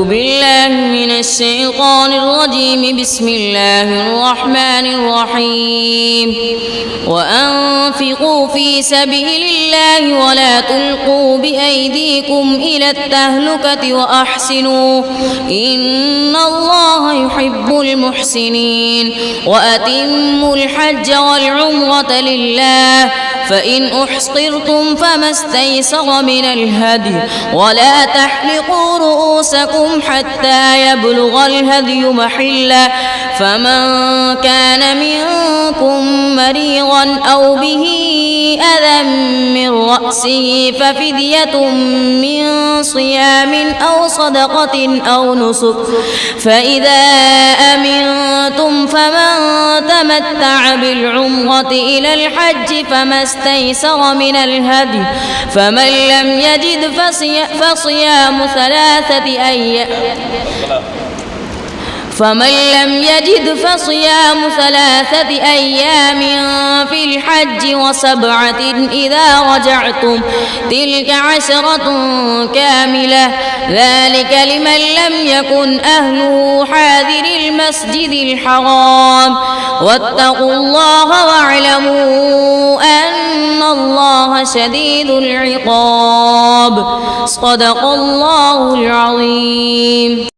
بالله من الشيطان الرجيم. بسم الله الرحمن الرحيم. وأنفقوا في سبيل الله ولا تلقوا بأيديكم إلى التهلكة وأحسنوا إن الله يحب المحسنين. وأتموا الحج والعمرة لله فإن أحصرتم فما استيسر من الهدي ولا تحلقوا رؤوسكم حتى يبلغ الهدي محله فمن كان منكم مريضا أو به أذى من رأسه ففدية من صيام أو صدقة أو نسك فإذا أمنتم فمن تمتع بالعمرة إلى الحج فما استيسر من الهدي فمن لم يجد فصيام ثلاثة أيام في الحج وسبعة إذا رجعتم تلك 10 كاملة ذلك لمن لم يكن أهله حاضر المسجد الحرام واتقوا الله واعلموا أن الله شديد العقاب. صدق الله العظيم.